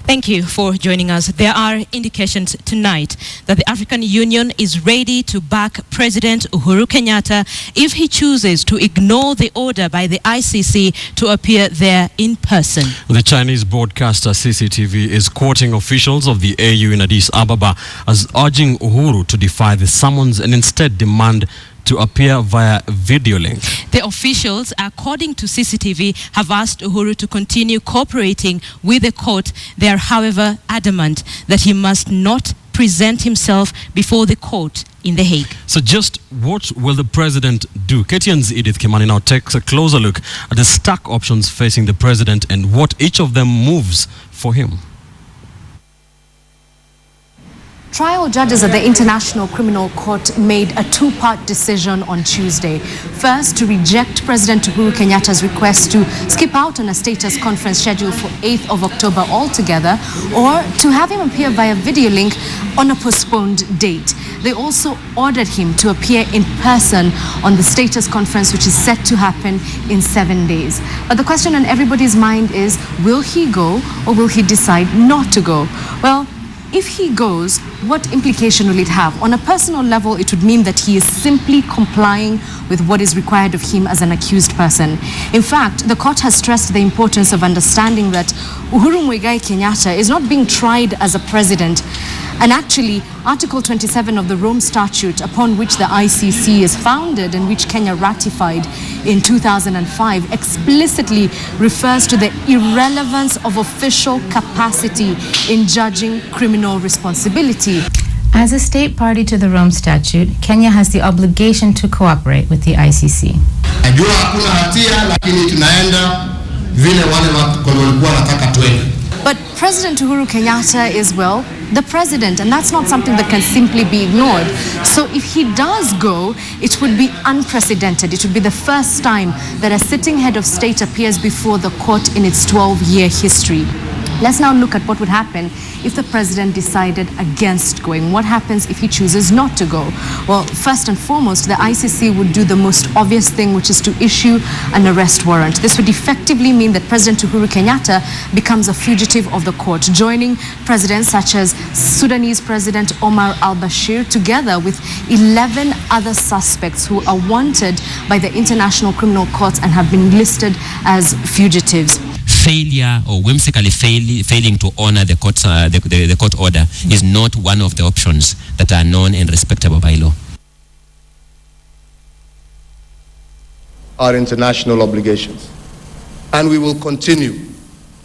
Thank you for joining us. There are indications tonight that the African Union is ready to back President Uhuru Kenyatta if he chooses to ignore the order by the ICC to appear there in person. The Chinese broadcaster CCTV is quoting officials of the AU in Addis Ababa as urging Uhuru to defy the summons and instead demand to appear via video link. The officials, according to CCTV, have asked Uhuru to continue cooperating with the court. They are, however, adamant that he must not present himself before the court in The Hague. So just what will the president do? KTN's Edith Kimani now takes a closer look at the stack options facing the president and what each of them moves for him. Trial judges at the International Criminal Court made a two-part decision on Tuesday. First, to reject President Uhuru Kenyatta's request to skip out on a status conference scheduled for 8th of October altogether, or to have him appear via video link on a postponed date. They also ordered him to appear in person on the status conference, which is set to happen in 7 days. But the question on everybody's mind is, will he go or will he decide not to go? Well, if he goes, what implication will it have? On a personal level, it would mean that he is simply complying with what is required of him as an accused person. In fact, the court has stressed the importance of understanding that Uhuru Kenyatta is not being tried as a president. And actually, Article 27 of the Rome Statute, upon which the ICC is founded and which Kenya ratified in 2005, explicitly refers to the irrelevance of official capacity in judging criminal responsibility. As a state party to the Rome Statute, Kenya has the obligation to cooperate with the ICC. Najua hakuna hatia, lakini tunaenda vile wale walikuwa wanataka twende. But President Uhuru Kenyatta is, well, the president, and that's not something that can simply be ignored. So if he does go, it would be unprecedented. It would be the first time that a sitting head of state appears before the court in its 12-year history. Let's now look at what would happen if the president decided against going. What happens if he chooses not to go? Well, first and foremost, the ICC would do the most obvious thing, which is to issue an arrest warrant. This would effectively mean that President Uhuru Kenyatta becomes a fugitive of the court, joining presidents such as Sudanese President Omar al-Bashir, together with 11 other suspects who are wanted by the International Criminal Court and have been listed as fugitives. Failure or whimsically failing to honor the court order is not one of the options that are known and respectable by law. Our international obligations, and we will continue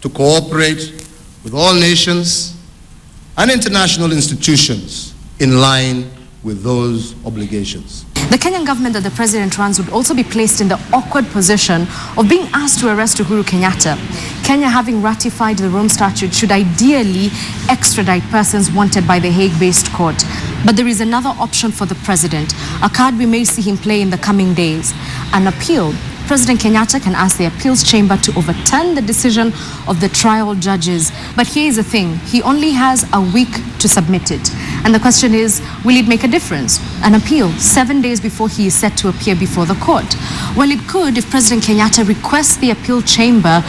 to cooperate with all nations and international institutions in line with those obligations. The Kenyan government that the president runs would also be placed in the awkward position of being asked to arrest Uhuru Kenyatta. Kenya, having ratified the Rome Statute, should ideally extradite persons wanted by the Hague-based court. But there is another option for the president, a card we may see him play in the coming days: an appeal. President Kenyatta can ask the appeals chamber to overturn the decision of the trial judges. But here's the thing, he only has a week to submit it. And the question is, will it make a difference? An appeal 7 days before he is set to appear before the court? Well, it could if President Kenyatta requests the appeal chamber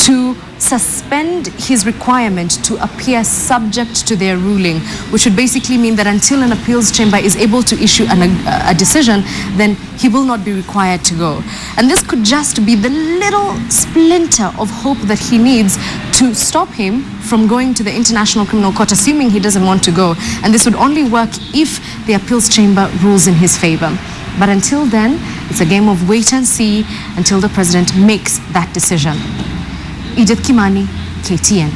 to suspend his requirement to appear subject to their ruling, which would basically mean that until an appeals chamber is able to issue a decision, then he will not be required to go. And this could just be the little splinter of hope that he needs to stop him from going to the International Criminal Court, assuming he doesn't want to go. And this would only work if the appeals chamber rules in his favor. But until then, it's a game of wait and see until the president makes that decision. Edith Kimani, KTN.